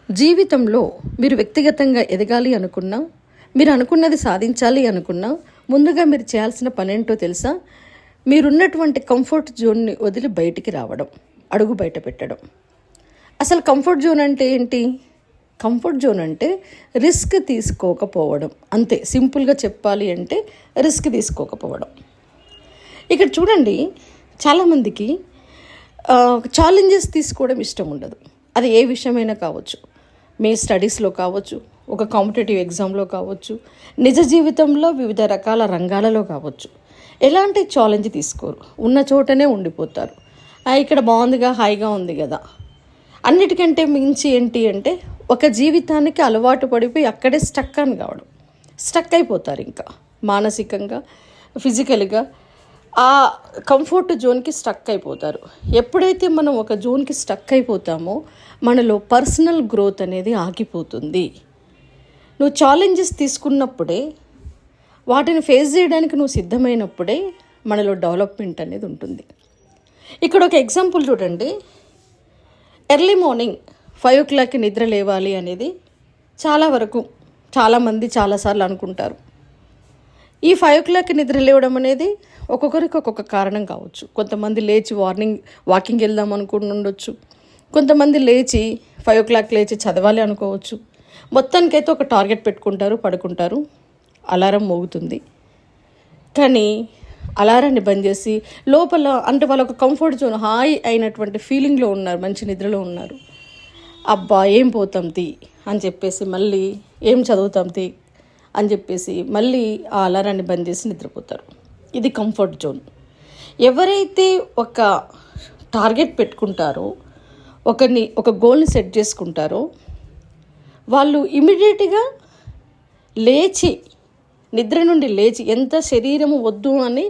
జీవితంలో మీరు వ్యక్తిగతంగా ఎదగాలి అనుకున్నా, మీరు అనుకున్నది సాధించాలి అనుకున్నా, ముందుగా మీరు చేయాల్సిన పనేంటో తెలుసా? మీరున్నటువంటి కంఫర్ట్ జోన్ని వదిలి బయటికి రావడం, అడుగు బయట పెట్టడం. అసలు కంఫర్ట్ జోన్ అంటే ఏంటి? కంఫర్ట్ జోన్ అంటే రిస్క్ తీసుకోకపోవడం, అంతే. సింపుల్గా చెప్పాలి అంటే రిస్క్ తీసుకోకపోవడం. ఇక్కడ చూడండి, చాలామందికి ఛాలెంజెస్ తీసుకోవడం ఇష్టం ఉండదు. అది ఏ విషయమైనా కావచ్చు, మీ స్టడీస్లో కావచ్చు, ఒక కాంపిటేటివ్ ఎగ్జామ్లో కావచ్చు, నిజ జీవితంలో వివిధ రకాల రంగాలలో కావచ్చు. ఎలాంటి ఛాలెంజ్ తీసుకోరు, ఉన్న చోటనే ఉండిపోతారు. ఇక్కడ బాగుందిగా, హాయిగా ఉంది కదా. అన్నిటికంటే మించి ఏంటి అంటే, ఒక జీవితానికి అలవాటు పడిపోయి అక్కడే స్టక్ అయిపోతారు. ఇంకా మానసికంగా, ఫిజికల్గా ఆ కంఫర్ట్ జోన్కి స్టక్ అయిపోతారు. ఎప్పుడైతే మనం ఒక జోన్కి స్టక్ అయిపోతామో మనలో పర్సనల్ గ్రోత్ అనేది ఆగిపోతుంది. నువ్వు ఛాలెంజెస్ తీసుకున్నప్పుడే, వాటిని ఫేస్ చేయడానికి నువ్వు సిద్ధమైనప్పుడే మనలో డెవలప్మెంట్ అనేది ఉంటుంది. ఇక్కడ ఒక ఎగ్జాంపుల్ చూడండి. ఎర్లీ మార్నింగ్ 5 o'clockకి నిద్ర లేవాలి అనేది చాలామంది చాలాసార్లు అనుకుంటారు. ఈ 5 o'clockకి నిద్ర లేవడం అనేది ఒక్కొక్కరికి ఒక్కొక్క కారణం కావచ్చు. కొంతమంది లేచి వాకింగ్ వెళ్దాం అనుకుని ఉండొచ్చు. కొంతమంది లేచి 5 o'clock లేచి చదవాలి అనుకోవచ్చు. మొత్తానికైతే ఒక టార్గెట్ పెట్టుకుంటారు, పడుకుంటారు. అలారం మోగుతుంది. కానీ అలారాన్ని బంద్ చేసి లోపల అంటే వాళ్ళ ఒక కంఫర్ట్ జోన్, హాయి అయినటువంటి ఫీలింగ్లో ఉన్నారు, మంచి నిద్రలో ఉన్నారు. అబ్బా ఏం పోతాం తీ అని చెప్పేసి, మళ్ళీ ఏం చదువుతాం తీ అని చెప్పేసి మళ్ళీ ఆ అలారాన్ని బంద్ చేసి నిద్రపోతారు. ఇది కంఫర్ట్ జోన్. ఎవరైతే ఒక టార్గెట్ పెట్టుకుంటారో, ఒక గోల్ని సెట్ చేసుకుంటారో, వాళ్ళు ఇమీడియట్గా నిద్ర నుండి లేచి ఎంత శరీరము వద్దు అని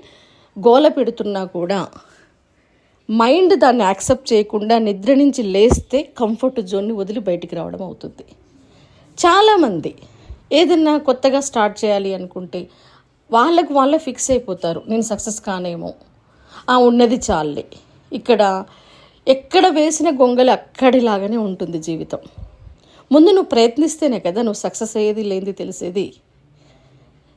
గోల పెడుతున్నా కూడా మైండ్ దాన్ని యాక్సెప్ట్ చేయకుండా నిద్ర నుంచి లేస్తే కంఫర్ట్ జోన్ని వదిలి బయటికి రావడం అవుతుంది. చాలామంది ఏదన్నా కొత్తగా స్టార్ట్ చేయాలి అనుకుంటే వాళ్ళే ఫిక్స్ అయిపోతారు, నేను సక్సెస్ కానేమో, ఉన్నది చాలే. ఎక్కడ వేసిన గొంగలి అక్కడిలాగానే ఉంటుంది జీవితం. ముందు నువ్వు ప్రయత్నిస్తేనే కదా నువ్వు సక్సెస్ అయ్యేది లేనిది తెలిసేది.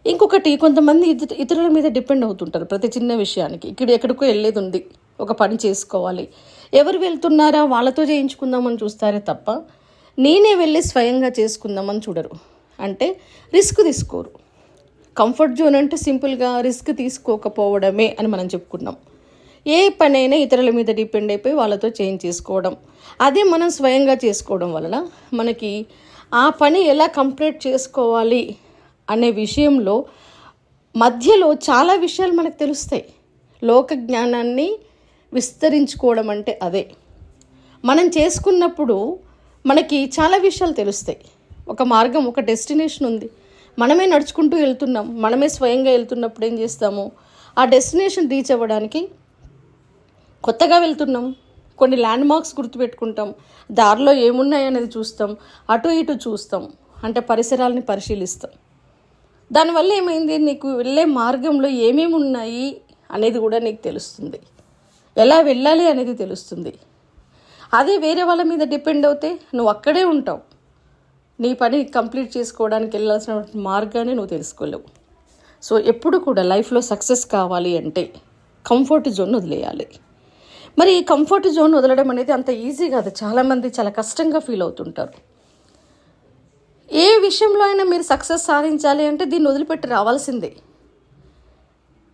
ఇంకొకటి, కొంతమంది ఇతరుల మీద డిపెండ్ అవుతుంటారు ప్రతి చిన్న విషయానికి. ఎక్కడికో వెళ్ళేది ఉంది, ఒక పని చేసుకోవాలి, ఎవరు వెళ్తున్నారా వాళ్ళతో చేయించుకుందామని చూస్తారే తప్ప నేనే వెళ్ళి స్వయంగా చేసుకుందామని చూడరు. అంటే రిస్క్ తీసుకోరు. కంఫర్ట్ జోన్ అంటే సింపుల్గా రిస్క్ తీసుకోకపోవడమే అని మనం చెప్పుకున్నాం. ఏ పనైనా ఇతరుల మీద డిపెండ్ అయిపోయి వాళ్ళతో చేంజ్ చేసుకోవడం. అదే మనం స్వయంగా చేసుకోవడం వలన మనకి ఆ పని ఎలా కంప్లీట్ చేసుకోవాలి అనే విషయంలో మధ్యలో చాలా విషయాలు మనకు తెలుస్తాయి. లోక జ్ఞానాన్ని విస్తరించుకోవడం అంటే అదే. మనం చేసుకున్నప్పుడు మనకి చాలా విషయాలు తెలుస్తాయి. ఒక మార్గం, ఒక డెస్టినేషన్ ఉంది, మనమే నడుచుకుంటూ వెళ్తున్నాం, మనమే స్వయంగా వెళ్తున్నప్పుడు ఏం చేస్తాము, ఆ డెస్టినేషన్ రీచ్ అవ్వడానికి కొత్తగా వెళ్తున్నాం, కొన్ని ల్యాండ్ మార్క్స్ గుర్తుపెట్టుకుంటాం, దారిలో ఏమున్నాయనేది చూస్తాం, అటు ఇటు చూస్తాం, అంటే పరిసరాలని పరిశీలిస్తాం. దానివల్ల ఏమైంది, నీకు వెళ్ళే మార్గంలో ఏమేమి ఉన్నాయి అనేది కూడా నీకు తెలుస్తుంది, ఎలా వెళ్ళాలి అనేది తెలుస్తుంది. అదే వేరే వాళ్ళ మీద డిపెండ్ అవుతే నువ్వు అక్కడే ఉంటావు, నీ పని కంప్లీట్ చేసుకోవడానికి వెళ్ళాల్సిన మార్గాన్ని నువ్వు తెలుసుకోలేవు. సో ఎప్పుడు కూడా లైఫ్లో సక్సెస్ కావాలి అంటే కంఫర్ట్ జోన్ వదిలేయాలి. మరి ఈ కంఫర్ట్ జోన్ వదలడం అనేది అంత ఈజీ కాదు. చాలామంది చాలా కష్టంగా ఫీల్ అవుతుంటారు. ఏ విషయంలో అయినా మీరు సక్సెస్ సాధించాలి అంటే దీన్ని వదిలిపెట్టి రావాల్సిందే.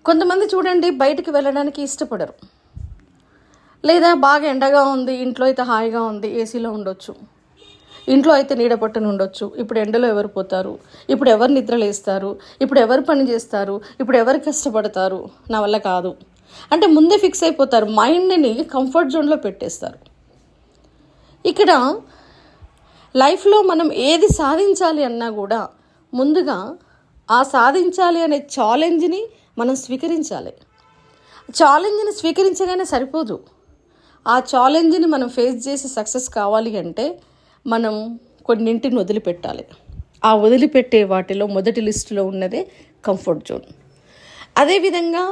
కొంతమంది చూడండి, బయటికి వెళ్ళడానికి ఇష్టపడరు. లేదా బాగా ఎండగా ఉంది, ఇంట్లో అయితే హాయిగా ఉంది, ఏసీలో ఉండొచ్చు, ఇంట్లో అయితే నీడ పట్టున ఉండొచ్చు. ఇప్పుడు ఎండలో ఎవరు పోతారు, ఇప్పుడు ఎవరు నిద్రలేస్తారు, ఇప్పుడు ఎవరు పని చేస్తారు, ఇప్పుడు ఎవరు కష్టపడతారు, నా వల్ల కాదు అంటే ముందే ఫిక్స్ అయిపోతారు. మైండ్ని కంఫర్ట్ జోన్లో పెట్టేస్తారు. ఇక్కడ లైఫ్లో మనం ఏది సాధించాలి అన్నా కూడా ముందుగా ఆ సాధించాలి అనే ఛాలెంజ్ని మనం స్వీకరించాలి. ఛాలెంజ్ని స్వీకరించగానే సరిపోదు. ఆ ఛాలెంజ్ని మనం ఫేస్ చేసి సక్సెస్ కావాలి అంటే మనం కొన్నింటిని వదిలిపెట్టాలి. ఆ వదిలిపెట్టే వాటిలో మొదటి లిస్టులో ఉన్నదే కంఫర్ట్ జోన్. అదేవిధంగా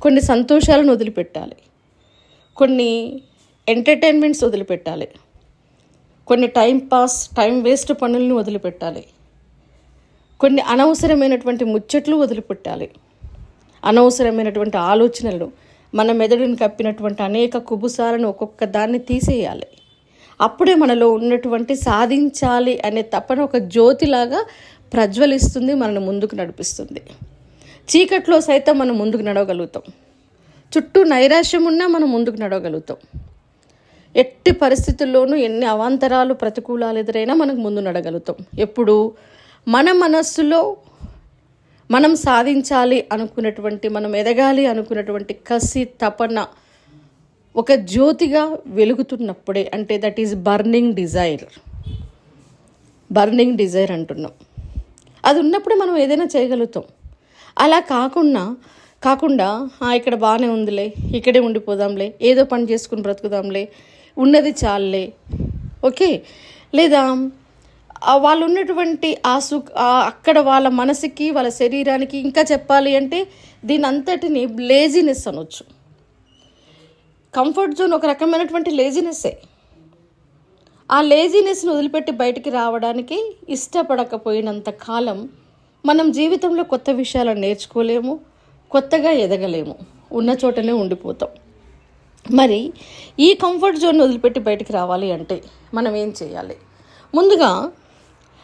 కొన్ని సంతోషాలను వదిలిపెట్టాలి, కొన్ని ఎంటర్టైన్మెంట్స్ వదిలిపెట్టాలి, కొన్ని టైం వేస్ట్ పనులను వదిలిపెట్టాలి. కొన్ని అనవసరమైనటువంటి ముచ్చట్లు వదిలిపెట్టాలి. అనవసరమైనటువంటి ఆలోచనలు, మన మెదడుని కప్పినటువంటి అనేక కుబుసాలను ఒక్కొక్క దాన్ని తీసేయాలి. అప్పుడే మనలో ఉన్నటువంటి సాధించాలి అనే తపన ఒక జ్యోతిలాగా ప్రజ్వలిస్తుంది, మనల్ని ముందుకు నడిపిస్తుంది. చీకట్లో సైతం మనం ముందుకు నడవగలుగుతాం. చుట్టూ నైరాశ్యం ఉన్నా మనం ముందుకు నడవగలుగుతాం. ఎట్టి పరిస్థితుల్లోనూ ఎన్ని అవాంతరాలు ప్రతికూలాలు ఎదురైనా మనకు ముందు నడగలుగుతాం. ఎప్పుడు మన మనస్సులో మనం సాధించాలి అనుకున్నటువంటి, మనం ఎదగాలి అనుకున్నటువంటి కసి తపన ఒక జ్యోతిగా వెలుగుతున్నప్పుడే, అంటే దట్ ఈజ్ బర్నింగ్ డిజైర్ అంటున్నాం. అది ఉన్నప్పుడే మనం ఏదైనా చేయగలుగుతాం. అలా కాకుండా ఇక్కడ బాగానే ఉందిలే, ఇక్కడే ఉండిపోదాంలే, ఏదో పని చేసుకుని బ్రతుకుదాంలే, ఉన్నది చాలులే, ఓకే, లేదా వాళ్ళు ఉన్నటువంటి అక్కడ వాళ్ళ మనసుకి, వాళ్ళ శరీరానికి ఇంకా చెప్పాలి అంటే దీని అంతటిని లేజినెస్ అనొచ్చు. కంఫర్ట్ జోన్ ఒక రకమైనటువంటి లేజినెస్సే. ఆ లేజినెస్ని వదిలిపెట్టి బయటికి రావడానికి ఇష్టపడకపోయినంత కాలం మనం జీవితంలో కొత్త విషయాలను నేర్చుకోలేము, కొత్తగా ఎదగలేము, ఉన్న చోటనే ఉండిపోతాం. మరి ఈ కంఫర్ట్ జోన్ వదిలిపెట్టి బయటికి రావాలి అంటే మనం ఏం చేయాలి? ముందుగా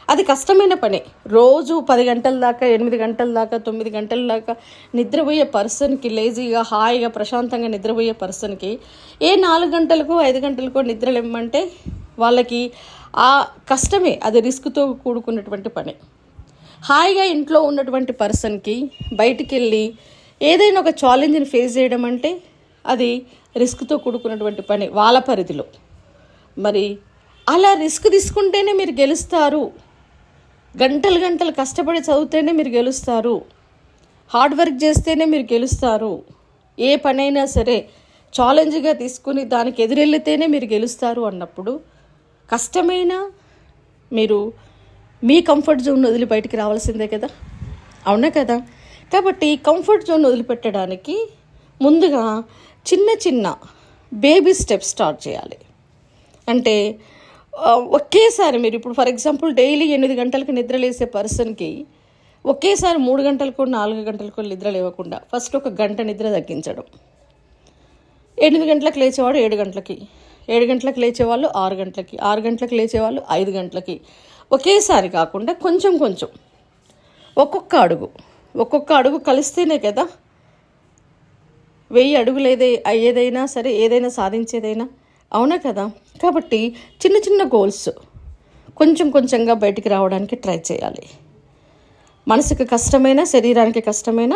అది కష్టమైన పని. రోజు 10 గంటల దాకా, 8 గంటల దాకా, 9 గంటల దాకా నిద్రపోయే పర్సన్కి, లేజీగా హాయిగా ప్రశాంతంగా నిద్రపోయే పర్సన్కి 4 గంటలకో 5 గంటలకో నిద్రలేమంటే వాళ్ళకి ఆ కష్టమే, అది రిస్క్తో కూడుకున్నటువంటి పని. హాయిగా ఇంట్లో ఉన్నటువంటి పర్సన్కి బయటికి వెళ్ళి ఏదైనా ఒక ఛాలెంజ్ని ఫేస్ చేయడం అంటే అది రిస్క్తో కూడుకున్నటువంటి పని వాళ్ళ పరిధిలో. మరి అలా రిస్క్ తీసుకుంటేనే మీరు గెలుస్తారు. గంటలు కష్టపడి చదివితేనే మీరు గెలుస్తారు. హార్డ్ వర్క్ చేస్తేనే మీరు గెలుస్తారు. ఏ పనైనా సరే ఛాలెంజ్గా తీసుకుని దానికి ఎదురెళ్తేనే మీరు గెలుస్తారు అన్నప్పుడు కష్టమైనా మీరు మీ కంఫర్ట్ జోన్ వదిలి బయటికి రావాల్సిందే కదా, అవునా కదా? కాబట్టి కంఫర్ట్ జోన్ వదిలిపెట్టడానికి ముందుగా చిన్న బేబీ స్టెప్స్ స్టార్ట్ చేయాలి. అంటే ఒకేసారి మీరు ఇప్పుడు ఫర్ ఎగ్జాంపుల్ డైలీ 8 గంటలకు నిద్రలేసే పర్సన్కి ఒకేసారి 3 గంటలకో 4 గంటలకో నిద్ర లేవకుండా ఫస్ట్ ఒక గంట నిద్ర తగ్గించడం. 8 గంటలకు లేచేవాడు 7 గంటలకి, 7 గంటలకు లేచేవాళ్ళు 6 గంటలకి, 6 గంటలకు లేచేవాళ్ళు 5 గంటలకి, ఒకేసారి కాకుండా కొంచెం ఒక్కొక్క అడుగు కలిస్తేనే కదా 1000 అడుగులు అయ్యేదైనా సరే, ఏదైనా సాధించేదైనా, అవునా కదా? కాబట్టి చిన్న గోల్స్ కొంచెంగా బయటికి రావడానికి ట్రై చేయాలి. మనసుకు కష్టమైన, శరీరానికి కష్టమైన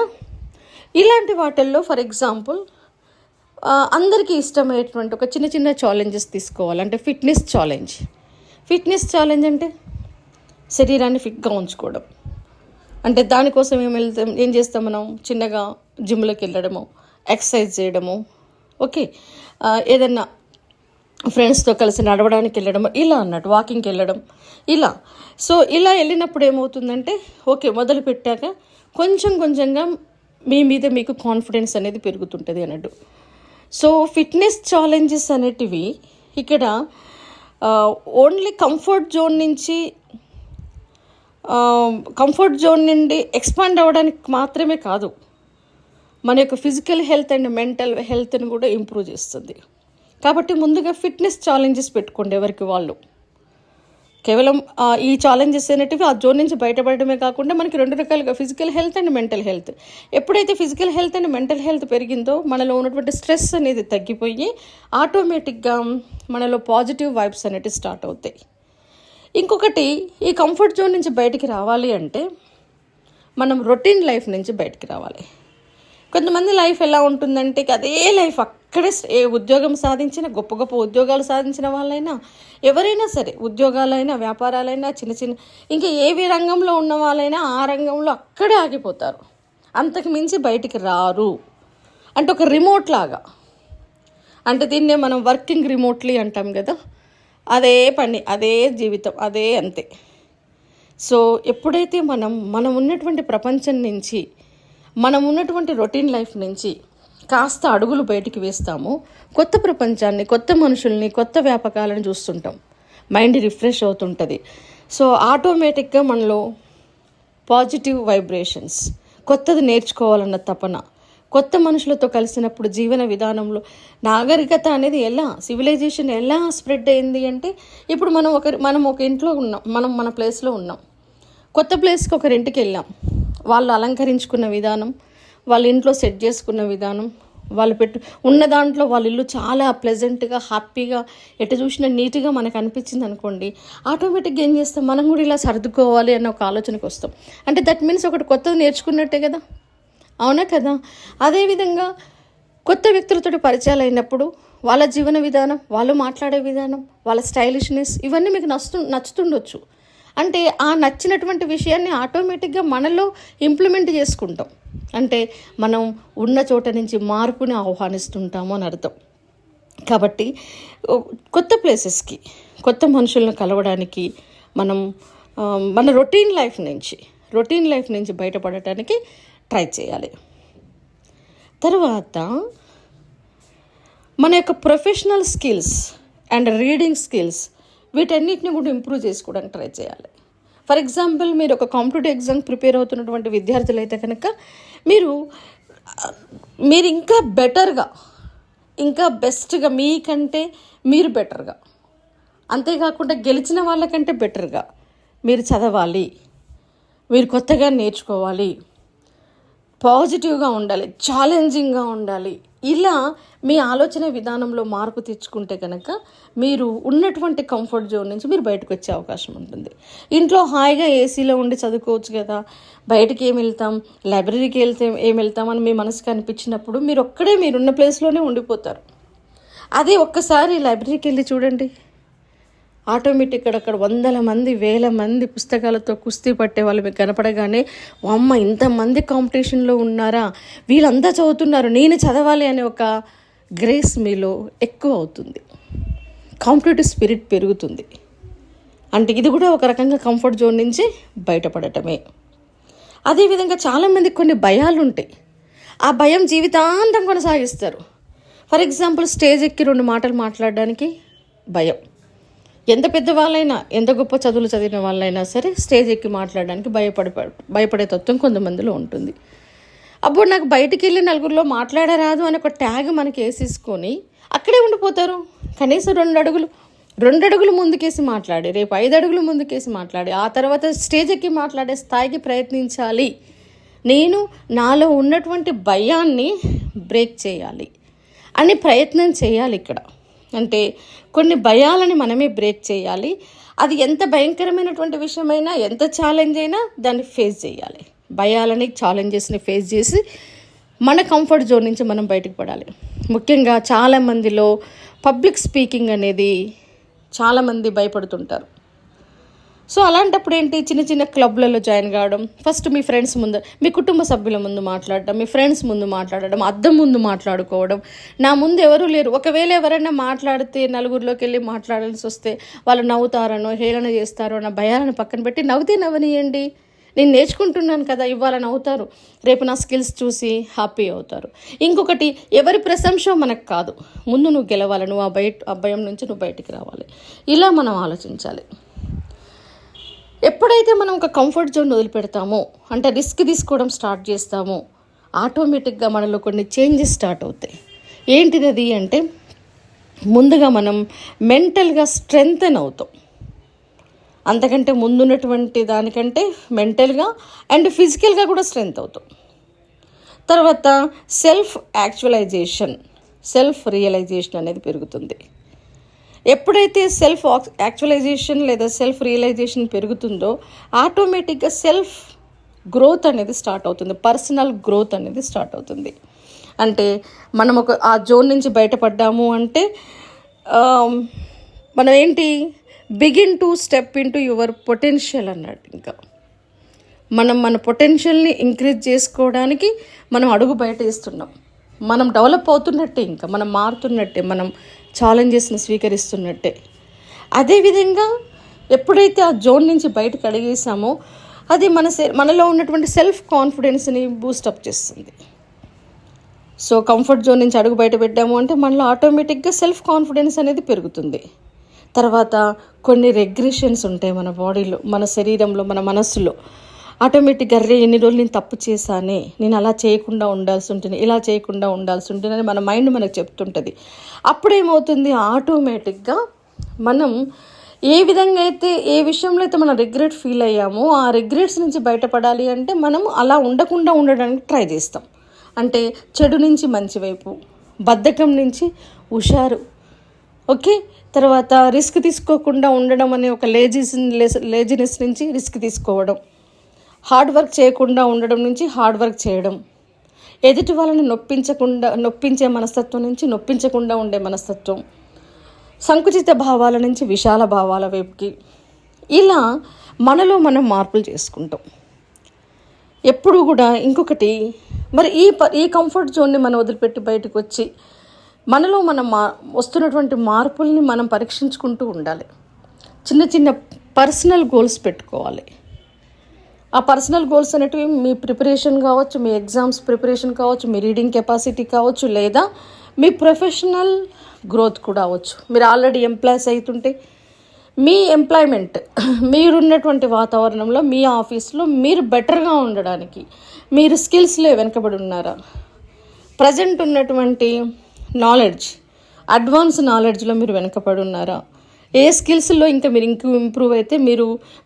ఇలాంటి వాటిల్లో ఫర్ ఎగ్జాంపుల్ అందరికీ ఇష్టమైనటువంటి ఒక చిన్న ఛాలెంజెస్ తీసుకోవాలి. అంటే ఫిట్నెస్ ఛాలెంజ్ అంటే శరీరాన్ని ఫిట్గా ఉంచుకోవడం. అంటే దానికోసం ఏం చేస్తాం మనం? చిన్నగా జిమ్లోకి వెళ్ళడము, ఎక్సర్సైజ్ చేయడము, ఓకే, ఏదన్నా ఫ్రెండ్స్తో కలిసి నడవడానికి వెళ్ళడం, ఇలా అన్నట్టు వాకింగ్కి వెళ్ళడం, ఇలా. సో ఇలా వెళ్ళినప్పుడు ఏమవుతుందంటే ఓకే, మొదలు పెట్టాక కొంచెంగా మీ మీద మీకు కాన్ఫిడెన్స్ అనేది పెరుగుతుంటుంది అన్నట్టు. సో ఫిట్నెస్ ఛాలెంజెస్ అనేటివి ఇక్కడ ఓన్లీ కంఫర్ట్ జోన్ నుండి ఎక్స్పాండ్ అవ్వడానికి మాత్రమే కాదు, మన యొక్క ఫిజికల్ హెల్త్ అండ్ మెంటల్ హెల్త్ని కూడా ఇంప్రూవ్ చేస్తుంది. కాబట్టి ముందుగా ఫిట్నెస్ ఛాలెంజెస్ పెట్టుకోండి ఎవరికి వాళ్ళు. కేవలం ఈ ఛాలెంజెస్ అనేటివి ఆ జోన్ నుంచి బయటపడమే కాకుండా మనకి 2 రకాలుగా physical health and mental health. ఎప్పుడైతే physical health and mental health పెరిగిందో మనలో ఉన్నటువంటి స్ట్రెస్ అనేది తగ్గిపోయి ఆటోమేటిక్గా మనలో పాజిటివ్ వైబ్స్ అనేటివి స్టార్ట్ అవుతాయి. ఇంకొకటి, ఈ కంఫర్ట్ జోన్ నుంచి బయటికి రావాలి అంటే మనం రొటీన్ లైఫ్ నుంచి బయటికి రావాలి. కొంతమంది లైఫ్ ఎలా ఉంటుందంటే అదే లైఫ్, అక్కడే ఏ ఉద్యోగం సాధించిన, గొప్ప ఉద్యోగాలు సాధించిన వాళ్ళైనా, ఎవరైనా సరే, ఉద్యోగాలైనా వ్యాపారాలైనా చిన్న ఇంకా ఏవి రంగంలో ఉన్న వాళ్ళైనా ఆ రంగంలో అక్కడే ఆగిపోతారు. అంతకు మించి బయటికి రారు. అంటే ఒక రిమోట్ లాగా, అంటే దీన్నే మనం వర్కింగ్ రిమోట్లీ అంటాం కదా, అదే పని, అదే జీవితం, అదే అంతే. సో ఎప్పుడైతే మనం ఉన్నటువంటి ప్రపంచం నుంచి, మనం ఉన్నటువంటి రొటీన్ లైఫ్ నుంచి కాస్త అడుగులు బయటికి వేస్తామో కొత్త ప్రపంచాన్ని, కొత్త మనుషుల్ని, కొత్త వ్యాపకాలను చూస్తుంటాం. మైండ్ రిఫ్రెష్ అవుతుంటుంది. సో ఆటోమేటిక్గా మనలో పాజిటివ్ వైబ్రేషన్స్, కొత్తది నేర్చుకోవాలన్న తపన, కొత్త మనుషులతో కలిసినప్పుడు జీవన విధానంలో నాగరికత అనేది ఎలా, సివిలైజేషన్ ఎలా స్ప్రెడ్ అయింది అంటే, ఇప్పుడు మనం ఒక ఇంట్లో ఉన్నాం, మనం మన ప్లేస్లో ఉన్నాం, కొత్త ప్లేస్కి ఒకరింటికి వెళ్ళాం, వాళ్ళు అలంకరించుకున్న విధానం, వాళ్ళ ఇంట్లో సెట్ చేసుకున్న విధానం, వాళ్ళు ఉన్న దాంట్లో వాళ్ళ ఇల్లు చాలా ప్లెజెంట్గా, హ్యాపీగా, ఎటు చూసినా నీట్గా మనకు అనిపించింది అనుకోండి, ఆటోమేటిక్గా ఏం చేస్తాం, మనం కూడా ఇలా సర్దుకోవాలి అన్న ఒక ఆలోచనకు వస్తాం. అంటే దట్ మీన్స్ ఒకటి కొత్తది నేర్చుకున్నట్టే కదా, అవునా కదా? అదేవిధంగా కొత్త వ్యక్తులతో పరిచయాలు అయినప్పుడు వాళ్ళ జీవన విధానం, వాళ్ళు మాట్లాడే విధానం, వాళ్ళ స్టైలిష్నెస్ ఇవన్నీ మీకు నచ్చుతుండొచ్చు. అంటే ఆ నచ్చినటువంటి విషయాన్ని ఆటోమేటిక్గా మనలో ఇంప్లిమెంట్ చేసుకుంటాం. అంటే మనం ఉన్న చోట నుంచి మార్పుని ఆహ్వానిస్తుంటాము అని అర్థం. కాబట్టి కొత్త ప్లేసెస్కి, కొత్త మనుషులను కలవడానికి మనం మన రొటీన్ లైఫ్ నుంచి బయటపడటానికి ట్రై చేయాలి. తర్వాత మన యొక్క professional skills and reading skills వీటన్నిటిని కూడా ఇంప్రూవ్ చేసుకోవడానికి ట్రై చేయాలి. ఫర్ ఎగ్జాంపుల్, మీరు ఒక కాంపిటేటివ్ ఎగ్జామ్ ప్రిపేర్ అవుతున్నటువంటి విద్యార్థులు అయితే కనుక మీరు ఇంకా బెటర్గా, ఇంకా బెస్ట్గా, మీకంటే మీరు బెటర్గా, అంతేకాకుండా గెలిచిన వాళ్ళకంటే బెటర్గా మీరు చదవాలి, మీరు కొత్తగా నేర్చుకోవాలి, పాజిటివ్గా ఉండాలి, ఛాలెంజింగ్గా ఉండాలి. ఇలా మీ ఆలోచన విధానంలో మార్పు తెచ్చుకుంటే కనుక మీరు ఉన్నటువంటి కంఫర్ట్ జోన్ నుంచి మీరు బయటకు వచ్చే అవకాశం ఉంటుంది. ఇంట్లో హాయిగా ఏసీలో ఉండి చదువుకోవచ్చు కదా, బయటకి ఏం వెళ్తాం, లైబ్రరీకి ఏం వెళ్తాం అని మీ మనసుకు అనిపించినప్పుడు మీరున్న ప్లేస్లోనే ఉండిపోతారు. అదే ఒక్కసారి లైబ్రరీకి వెళ్ళి చూడండి, ఆటోమేటిక్ అక్కడ వందల మంది, వేల మంది పుస్తకాలతో కుస్తీ పట్టే వాళ్ళు మీకు కనపడగానే, అమ్మ ఇంతమంది కాంపిటీషన్లో ఉన్నారా, వీళ్ళంతా చదువుతున్నారు, నేను చదవాలి అనే ఒక గ్రేస్ మీలో ఎక్కువ అవుతుంది, కాంపిటేటివ్ స్పిరిట్ పెరుగుతుంది. అంటే ఇది కూడా ఒక రకంగా కంఫర్ట్ జోన్ నుంచి బయటపడటమే. అదేవిధంగా చాలామందికి కొన్ని భయాలు ఉంటాయి, ఆ భయం జీవితాంతం కొనసాగిస్తారు. ఫర్ ఎగ్జాంపుల్, స్టేజ్ ఎక్కి 2 మాటలు మాట్లాడడానికి భయం. ఎంత పెద్దవాళ్ళైనా, ఎంత గొప్ప చదువులు చదివిన వాళ్ళైనా సరే స్టేజ్ ఎక్కి మాట్లాడడానికి భయపడే తత్వం కొంతమందిలో ఉంటుంది. అప్పుడు నాకు బయటికి వెళ్ళి నలుగురిలో మాట్లాడరాదు అని ఒక ట్యాగ్ మనకి వేసేసుకొని అక్కడే ఉండిపోతారు. కనీసం 2 అడుగులు ముందుకేసి మాట్లాడి, రేపు 5 అడుగులు ముందుకేసి మాట్లాడి, ఆ తర్వాత స్టేజ్ ఎక్కి మాట్లాడే స్థాయికి ప్రయత్నించాలి. నేను నాలో ఉన్నటువంటి భయాన్ని బ్రేక్ చేయాలి అని ప్రయత్నం చేయాలి ఇక్కడ. అంటే కొన్ని భయాలని మనమే బ్రేక్ చేయాలి. అది ఎంత భయంకరమైనటువంటి విషయమైనా, ఎంత ఛాలెంజ్ అయినా దాన్ని ఫేస్ చేయాలి. భయాలని, ఛాలెంజెస్ని ఫేస్ చేసి మన కంఫర్ట్ జోన్ నుంచి మనం బయటకు పడాలి. ముఖ్యంగా చాలామందిలో పబ్లిక్ స్పీకింగ్ అనేది చాలామంది భయపడుతుంటారు. సో అలాంటప్పుడు ఏంటి, చిన్న చిన్న క్లబ్లలో జాయిన్ కావడం, ఫస్ట్ మీ ఫ్రెండ్స్ ముందు, మీ కుటుంబ సభ్యుల ముందు మాట్లాడడం, మీ ఫ్రెండ్స్ ముందు మాట్లాడడం, అద్దం ముందు మాట్లాడుకోవడం. నా ముందు ఎవరూ లేరు, ఒకవేళ ఎవరైనా మాట్లాడితే నలుగురిలోకి వెళ్ళి మాట్లాడాల్సి వస్తే వాళ్ళు నవ్వుతారనో, హేళన చేస్తారో అన్న భయాలను పక్కన పెట్టి నవ్వుతే నవ్వనియండి, నేను నేర్చుకుంటున్నాను కదా, ఇవాళ నవ్వుతారు, రేపు నా స్కిల్స్ చూసి హ్యాపీ అవుతారు. ఇంకొకటి, ఎవరి ప్రశంస మనకు కాదు, ముందు నువ్వు గెలవాలి, నువ్వు ఆ భయం నుంచి నువ్వు బయటికి రావాలి. ఇలా మనం ఆలోచించాలి. ఎప్పుడైతే మనం ఒక కంఫర్ట్ జోన్ వదిలిపెడతామో, అంటే రిస్క్ తీసుకోవడం స్టార్ట్ చేస్తామో, ఆటోమేటిక్గా మనలో కొన్ని చేంజెస్ స్టార్ట్ అవుతాయి. ఏంటిది అది అంటే, ముందుగా మనం మెంటల్గా స్ట్రెంగ్తెన్ అవుతాం. అంతకంటే ముందున్నటువంటి దానికంటే మెంటల్గా అండ్ ఫిజికల్గా కూడా స్ట్రెంగ్త్ అవుతాం. తర్వాత సెల్ఫ్ రియలైజేషన్ అనేది పెరుగుతుంది. ఎప్పుడైతే సెల్ఫ్ యాక్చువలైజేషన్ లేదా సెల్ఫ్ రియలైజేషన్ పెరుగుతుందో, ఆటోమేటిక్గా సెల్ఫ్ గ్రోత్ అనేది స్టార్ట్ అవుతుంది, పర్సనల్ గ్రోత్ అనేది స్టార్ట్ అవుతుంది. అంటే మనం ఆ జోన్ నుంచి బయటపడ్డాము అంటే మనం ఏంటి, begin to step in to your potential అన్నట్టు. ఇంకా మన పొటెన్షియల్ని ఇంక్రీజ్ చేసుకోవడానికి మనం అడుగు బయట వేస్తున్నాం, మనం డెవలప్ అవుతున్నట్టే, ఇంకా మనం మారుతున్నట్టే, మనం ఛాలెంజెస్ని స్వీకరిస్తున్నట్టే. అదేవిధంగా ఎప్పుడైతే ఆ జోన్ నుంచి బయటకు అడిగేసామో, అది మనలో ఉన్నటువంటి సెల్ఫ్ కాన్ఫిడెన్స్ని బూస్టప్ చేస్తుంది. సో కంఫర్ట్ జోన్ నుంచి అడుగు బయట పెట్టాము అంటే మనలో ఆటోమేటిక్గా సెల్ఫ్ కాన్ఫిడెన్స్ అనేది పెరుగుతుంది. తర్వాత కొన్ని రెగ్రెషన్స్ ఉంటాయి మన బాడీలో, మన శరీరంలో, మన మనస్సులో. ఆటోమేటిక్గా అరే ఎన్ని రోజులు నేను తప్పు చేశానే, నేను అలా చేయకుండా ఉండాల్సి ఉంటుంది, ఇలా చేయకుండా ఉండాల్సి ఉంటుంది అని మన మైండ్ మనకు చెప్తుంటుంది. అప్పుడేమవుతుంది, ఆటోమేటిక్గా మనం ఏ విధంగా అయితే, ఏ విషయంలో అయితే మనం రిగ్రెట్ ఫీల్ అయ్యామో ఆ రిగ్రెట్స్ నుంచి బయటపడాలి అంటే మనం అలా ఉండకుండా ఉండడానికి ట్రై చేస్తాం. అంటే చెడు నుంచి మంచి వైపు, బద్ధకం నుంచి హుషారు, ఓకే. తర్వాత రిస్క్ తీసుకోకుండా ఉండడం అనే ఒక లేజినెస్ నుంచి రిస్క్ తీసుకోవడం, హార్డ్ వర్క్ చేయకుండా ఉండడం నుంచి హార్డ్ వర్క్ చేయడం, ఎదుటి వాళ్ళని నొప్పించే మనస్తత్వం నుంచి నొప్పించకుండా ఉండే మనస్తత్వం, సంకుచిత భావాల నుంచి విశాల భావాల వైపుకి, ఇలా మనలో మనం మార్పులు చేసుకుంటాం ఎప్పుడు కూడా. ఇంకొకటి, మరి ఈ కంఫర్ట్ జోన్ని మనం వదిలిపెట్టి బయటకు వచ్చి మనలో మనం వస్తున్నటువంటి మార్పుల్ని మనం పరీక్షించుకుంటూ ఉండాలి. చిన్న చిన్న పర్సనల్ గోల్స్ పెట్టుకోవాలి. ఆ పర్సనల్ గోల్స్ అనేటివి మీ ప్రిపరేషన్ కావచ్చు, మీ ఎగ్జామ్స్ ప్రిపరేషన్ కావచ్చు, మీ రీడింగ్ కెపాసిటీ కావచ్చు, లేదా మీ ప్రొఫెషనల్ గ్రోత్ కూడా అవ్వచ్చు. మీరు ఆల్రెడీ ఎంప్లాయీస్ అవుతుంటే మీ ఎంప్లాయ్మెంట్, మీరున్నటువంటి వాతావరణంలో, మీ ఆఫీస్లో మీరు బెటర్గా ఉండడానికి మీరు స్కిల్స్లో వెనకబడి ఉన్నారా, ప్రజెంట్ ఉన్నటువంటి నాలెడ్జ్, అడ్వాన్స్ నాలెడ్జ్లో మీరు వెనకబడి ఉన్నారా, ఏ స్కిల్స్లో ఇంకా మీరు ఇంప్రూవ్ అయితే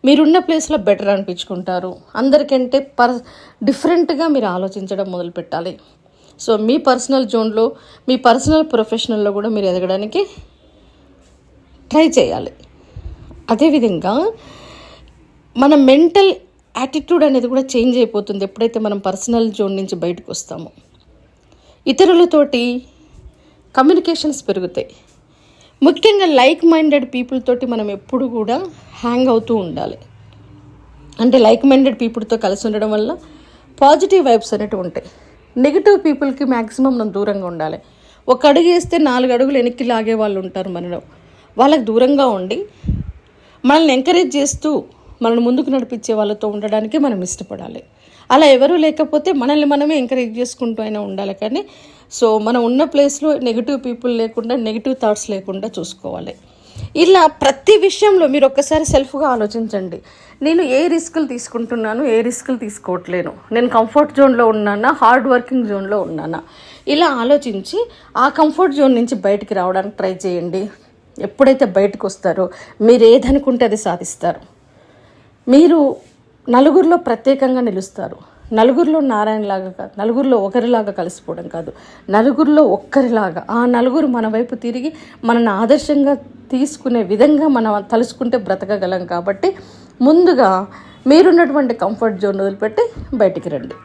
మీరున్న ప్లేస్లో బెటర్ అనిపించుకుంటారు, అందరికంటే డిఫరెంట్గా మీరు ఆలోచించడం మొదలు పెట్టాలి. సో మీ పర్సనల్ జోన్లో, మీ పర్సనల్ ప్రొఫెషనల్లో కూడా మీరు ఎదగడానికి ట్రై చేయాలి. అదేవిధంగా మన మెంటల్ యాటిట్యూడ్ అనేది కూడా చేంజ్ అయిపోతుంది ఎప్పుడైతే మనం పర్సనల్ జోన్ నుంచి బయటకు వస్తామో. ఇతరులతోటి కమ్యూనికేషన్స్ పెరుగుతాయి. ముఖ్యంగా లైక్ మైండెడ్ పీపుల్ తోటి మనం ఎప్పుడు కూడా హ్యాంగ్ అవుతూ ఉండాలి. అంటే లైక్ మైండెడ్ పీపుల్తో కలిసి ఉండడం వల్ల పాజిటివ్ వైబ్స్ అనేవి ఉంటాయి. నెగిటివ్ పీపుల్కి మ్యాక్సిమం మనం దూరంగా ఉండాలి. ఒక అడుగు వేస్తే 4 అడుగులు వెనక్కి లాగే వాళ్ళు ఉంటారు మనలో. వాళ్ళకి దూరంగా ఉండి మనల్ని ఎంకరేజ్ చేస్తూ మనల్ని ముందుకు నడిపించే వాళ్ళతో ఉండడానికి మనం ఇష్టపడాలి. అలా ఎవరూ లేకపోతే మనల్ని మనమే ఎంకరేజ్ చేసుకుంటూ అయినా ఉండాలి. కానీ సో మనం ఉన్న ప్లేస్లో నెగిటివ్ పీపుల్ లేకుండా, నెగిటివ్ థాట్స్ లేకుండా చూసుకోవాలి. ఇలా ప్రతి విషయంలో మీరు ఒక్కసారి సెల్ఫ్గా ఆలోచించండి. నేను ఏ రిస్కులు తీసుకుంటున్నాను, ఏ రిస్కులు తీసుకోవట్లేను, నేను కంఫర్ట్ జోన్లో ఉన్నానా, హార్డ్ వర్కింగ్ జోన్లో ఉన్నానా, ఇలా ఆలోచించి ఆ కంఫర్ట్ జోన్ నుంచి బయటికి రావడానికి ట్రై చేయండి. ఎప్పుడైతే బయటకు వస్తారో మీరు ఏదనుకుంటే అది సాధిస్తారు. మీరు నలుగురిలో ప్రత్యేకంగా నిలుస్తారు. నలుగురిలో నారాయణలాగా కాదు, నలుగురిలో ఒకరిలాగా కలిసిపోవడం కాదు, నలుగురిలో ఒక్కరిలాగా. ఆ నలుగురు మన వైపు తిరిగి మనల్ని ఆదర్శంగా తీసుకునే విధంగా మనం తలుచుకుంటే బ్రతకగలం. కాబట్టి ముందుగా మీరున్నటువంటి కంఫర్ట్ జోన్ వదిలిపెట్టి బయటికి రండి.